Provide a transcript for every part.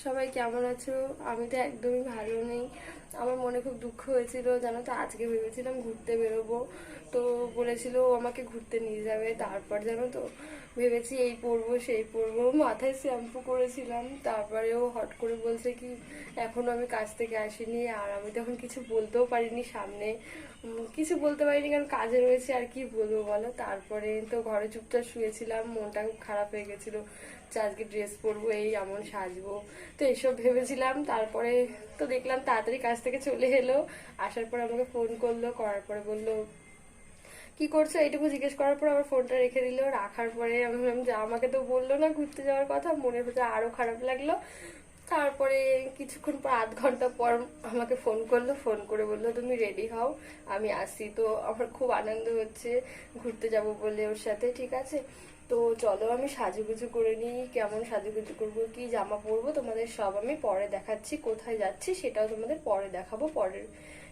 সবাই কেমন আছো? আমি তো একদমই ভালো নেই। আমার মনে খুব দুঃখ হয়েছিল, জানো তো। আজকে ভেবেছিলাম ঘুরতে বেরোবো, তো বলেছিল ও আমাকে ঘুরতে নিয়ে যাবে। তারপর জানো তো, ভেবেছি এই পরবো সেই পরবো, মাথায় শ্যাম্পু করেছিলাম। তারপরে ও হট করে বলছে কি এখনো আমি কাজ থেকে আসিনি। আর আমি তখন কিছু বলতেও পারিনি সামনে, কিছু বলতে পারিনি কারণ কাজে রয়েছে। আর কি বলবো বলো। তারপরে তো ঘরে চুপচাপ শুয়েছিলাম, মনটা খুব খারাপ হয়ে গেছিলো যে আজকে ড্রেস পরবো, এই এমন সাজবো, তো এসব ভেবেছিলাম। তারপরে তো দেখলাম তাড়াতাড়ি কাজ থেকে চলে এলো। আসার পর আমাকে ফোন করলো, করার পরে বললো কি করছো, এইটুকু জিজ্ঞেস করার পর আমার ফোনটা রেখে দিল। রাখার পরে আমি বললাম যে আমাকে তো বললো না ঘুরতে যাওয়ার কথা, মনের ভিতরে আরো খারাপ লাগলো। তারপরে কিছুক্ষণ পর, আধ ঘন্টা পর আমাকে ফোন করলো, ফোন করে বললো তুমি রেডি হও, আমি আসি। তো আমার খুব আনন্দ হচ্ছে ঘুরতে যাব বলে ওর সাথে। ঠিক আছে, তো চলো আমি সাজুগুজু করে নিই। কেমন সাজুগুজু করবো, কি জামা পরবো, তোমাদের সব আমি পরে দেখাচ্ছি। কোথায় যাচ্ছি সেটাও তোমাদের পরে দেখাবো পরের।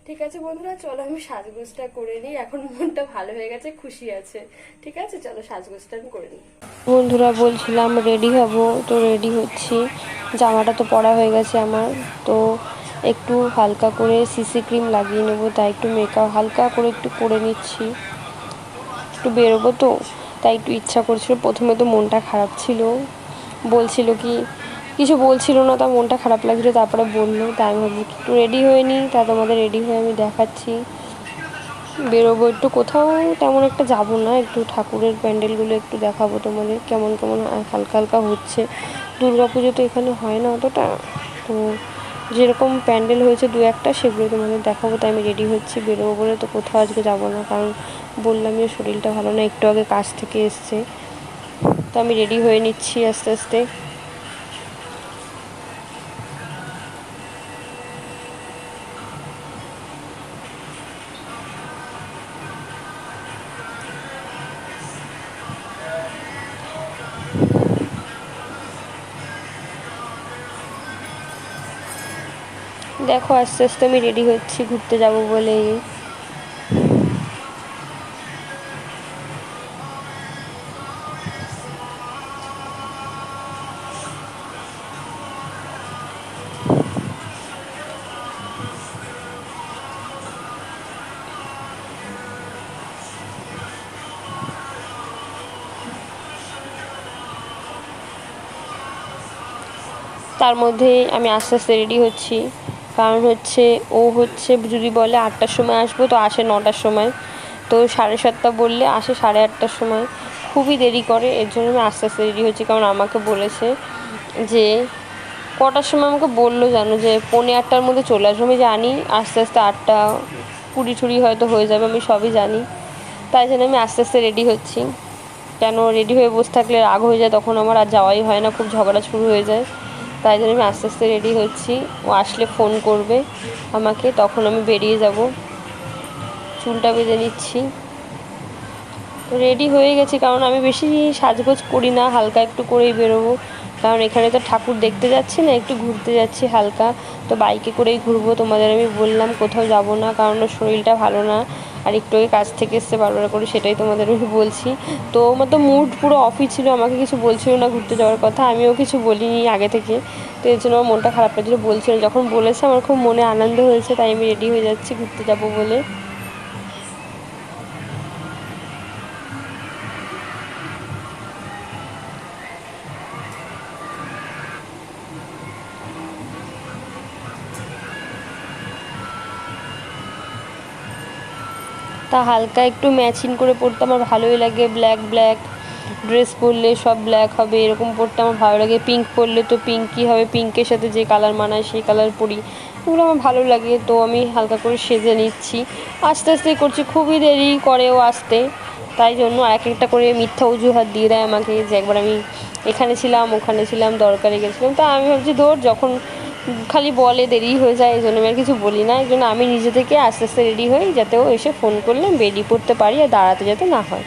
ঠিক আছে বন্ধুরা, চলো আমি সাজগোজটা করে নিই। এখন মনটা ভালো হয়ে গেছে, খুশি আছে। ঠিক আছে, চলো সাজগোজটা আমি করে নিই। বন্ধুরা, বলছিলাম রেডি হব, তো রেডি হচ্ছি। জামাটা তো পরা হয়ে গেছে আমার, তো একটু হালকা করে সিসি ক্রিম লাগিয়ে নেব, তাই একটু মেকআপ হালকা করে একটু করে নিচ্ছি। একটু বেরোবো তো, তাই একটু ইচ্ছা করছিল। প্রথমে তো মনটা খারাপ ছিল, বলছিল কি কিছু বলছিল না, তার মনটা খারাপ লাগছিল। তারপরে বললো, তাই আমি ভাবছি একটু রেডি হয়ে নিই, তা তোমাদের রেডি হয়ে আমি দেখাচ্ছি। বেরোবো একটু, কোথাও তেমন একটা যাব না, একটু ঠাকুরের প্যান্ডেলগুলো একটু দেখাবো তোমাদের, কেমন কেমন হালকা হালকা হচ্ছে। দুর্গা পুজো তো এখানে হয় না অতটা, তো যেরকম প্যান্ডেল হয়েছে দু একটা, সেগুলো তোমাদের দেখাবো। তাই আমি রেডি হচ্ছি, বেরোবো বলে। তো কোথাও আজকে যাব না, কারণ বললাম যে শরীরটা ভালো না, একটু আগে কাজ থেকে এসছে। তো আমি রেডি হয়ে নিচ্ছি আস্তে আস্তে। দেখো আস্তে আস্তে আমি রেডি হচ্ছি ঘুরতে যাব বলে। তার মধ্যে আমি আস্তে আস্তে রেডি হচ্ছি, কারণ হচ্ছে ও হচ্ছে যদি বলে 8টার সময় আসবো, তো আসে 9টার সময়। তো 7:30 বললে আসে 8:30টার সময়, খুবই দেরি করে। এর জন্য আমি আস্তে আস্তে রেডি হচ্ছি, কারণ আমাকে বলেছে যে কটার সময় আমাকে বললো জানো, যে 7:45টার মধ্যে চলে আসবো। আমি জানি আস্তে আস্তে 8:20 হয়তো হয়ে যাবে, আমি সবই জানি। তাই জন্য আমি আস্তে আস্তে রেডি হচ্ছি। কেন রেডি হয়ে বসে থাকলে রাগ হয়ে যায়, তখন আমার আর যাওয়াই হয় না, খুব ঝগড়া শুরু হয়ে যায়। তাই জন্য আমি আস্তে আস্তে রেডি হচ্ছি। ও আসলে ফোন করবে আমাকে, তখন আমি বেরিয়ে যাব। চুলটা বেঁধে নিচ্ছি। তো রেডি হয়ে গেছি, কারণ আমি বেশি সাজগোজ করি না, হালকা একটু করেই বেরোবো। কারণ এখানে তো ঠাকুর দেখতে যাচ্ছি না, একটু ঘুরতে যাচ্ছি হালকা। তো বাইকে করেই ঘুরবো, তোমাদের আমি বললাম কোথাও যাব না, কারণ ওর শরীরটা ভালো না। আর একটু আগে কাজ থেকে এসছে বারবার করে, সেটাই তোমাদের আমি বলছি। তো আমার তো মুড পুরো অফই ছিল, আমাকে কিছু বলছিল না ঘুরতে যাওয়ার কথা, আমিও কিছু বলিনি আগে থেকে। তো এর জন্য আমার মনটা খারাপ লাগছিলো, বলছিল। যখন বলেছে আমার খুব মনে আনন্দ হয়েছে, তাই আমি রেডি হয়ে যাচ্ছি ঘুরতে যাব বলে। তা হালকা একটু ম্যাচিং করে পরতে আমার ভালোই লাগে। ব্ল্যাক ব্ল্যাক ড্রেস পরলে সব ব্ল্যাক হবে, এরকম পরতে আমার ভালো লাগে। পিঙ্ক পরলে তো পিঙ্কই হবে, পিঙ্কের সাথে যে কালার মানায় সেই কালার পরি, এগুলো আমার ভালো লাগে। তো আমি হালকা করে সেজে নিচ্ছি, আস্তে আস্তেই করছি, খুবই দেরি করেও আসতে। তাই জন্য এক একটা করে মিথ্যা অজুহাত দিয়ে দেয় আমাকে, যে একবার আমি এখানে ছিলাম, ওখানে ছিলাম, দরকারে গেছিলাম। তা আমি ভাবছি ধর, যখন খালি বলে দেরি হয়ে যায়, এই জন্য আমি আর কিছু বলি না। এই জন্য আমি নিজে থেকে আস্তে আস্তে রেডি হই, যাতে ও এসে ফোন করলে বেরিয়ে পড়তে পারি আর দাঁড়াতে যাতে না হয়।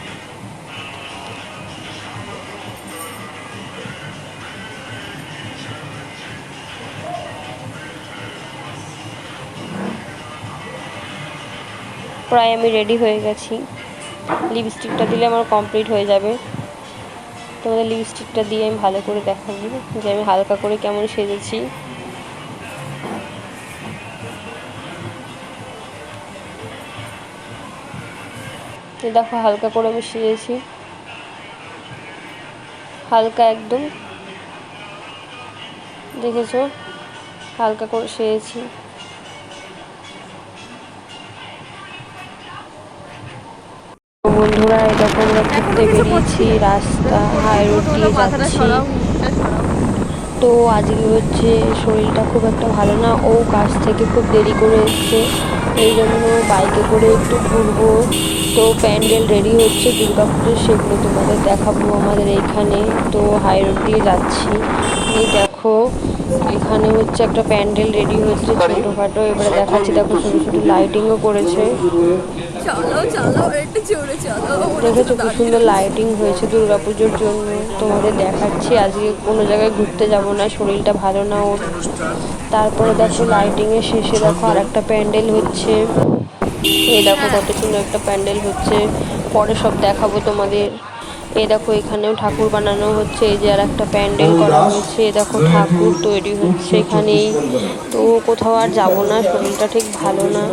প্রায় আমি রেডি হয়ে গেছি, লিপস্টিকটা দিলে আমার কমপ্লিট হয়ে যাবে। তোমাদের লিপস্টিকটা দিয়ে আমি ভালো করে দেখাবো যে আমি হালকা করে কেমন সেজেছি। দেখো হালকা করে আমি সেজেছি, হালকা একদম, দেখেছো হালকা করে সেজেছি। বন্ধুরা এরকম আমরা ঘুরতে বেরিয়েছি, রাস্তা হাই রোড দিয়ে যাচ্ছি। তো আজকে হচ্ছে শরীরটা খুব একটা ভালো না, ও কাজ থেকে খুব দেরি করে এসছে, এই জন্য বাইকে করে একটু ঘুরবো। তো প্যান্ডেল রেডি হচ্ছে দুর্গাপুজোর, সেগুলো তোমাদের দেখাবো আমাদের এইখানে। তো হাই রোড দিয়ে যাচ্ছি, এই দেখো এখানে হচ্ছে একটা প্যান্ডেল রেডি হচ্ছে ছোটোখাটো, এবারে দেখাচ্ছি। দেখো ছোটো ছোটো লাইটিংও করেছে, দেখেছো খুব সুন্দর লাইটিং হয়েছে দুর্গাপুজোর জন্য। তোমাদের দেখাচ্ছি, আজকে কোনো জায়গায় ঘুরতে যাব না, শরীরটা ভালো না ওর। তারপরে দেখো লাইটিংয়ের শেষে দেখো আর একটা প্যান্ডেল হচ্ছে, এই দেখো কত সুন্দর একটা প্যান্ডেল হচ্ছে, পরে সব দেখাবো তোমাদের। এই দেখো এখানেও ঠাকুর বানানো হচ্ছে, এই যে আর একটা প্যান্ডেল করা হয়েছে, এই দেখো ঠাকুর তৈরি হচ্ছে এখানেই। তো কোথাও আর যাবো না, শরীরটা ঠিক ভালো না,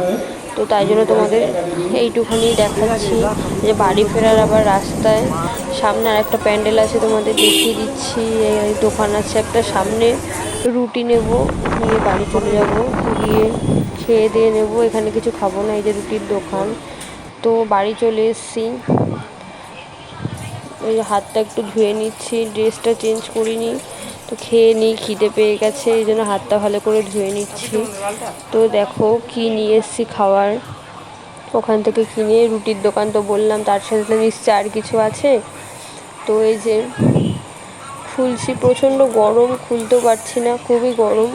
তো তাই জন্য তোমাদের এইটুখানি দেখাচ্ছি যে বাড়ি ফেরার আবার রাস্তায় সামনে আর একটা প্যান্ডেল আছে, তোমাদের দেখিয়ে দিচ্ছি। এই দোকান আছে একটা সামনে, রুটি নেব, নিয়ে বাড়ি চলে যাব, গিয়ে খেয়ে দিয়ে নেবো, এখানে কিছু খাবো না, এই যে রুটির দোকান। তো বাড়ি চলে এসেছি, ওই হাতটা একটু ধুয়ে নিচ্ছি, ড্রেসটা চেঞ্জ করিনি, তো খেয়ে নিই, খিদে পেয়ে গেছে এই জন্য হাতটা ভালো করে ধুয়ে নিচ্ছি। তো দেখো কি নিয়ে এসেছি খাওয়ার, ওখান থেকে কিনে, রুটির দোকান তো বললাম, তার সাথে তো নিশ্চয় আর কিছু আছে। তো এই যে খুলছি, প্রচণ্ড গরম, খুলতেও পারছি না, খুবই গরম।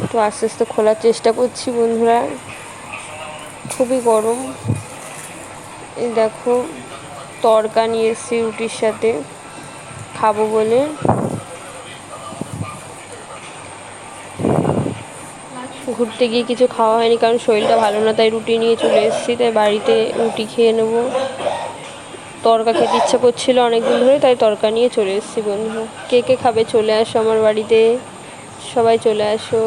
তো আস্তে আস্তে খোলার চেষ্টা করছি বন্ধুরা, খুবই গরম। এই দেখো তড়কা নিয়ে এসেছি রুটির সাথে খাবো বলে। ঘুরতে গিয়ে কিছু খাওয়া হয়নি, কারণ শরীরটা ভালো না, তাই রুটি নিয়ে চলে এসেছি, তাই বাড়িতে রুটি খেয়ে নেবো। তড়কা খেতে ইচ্ছা করছিল অনেকদিন ধরে, তাই তড়কা নিয়ে চলে এসেছি বন্ধু। কে কে খাবে চলে আসো আমার বাড়িতে, সবাই চলে আসো।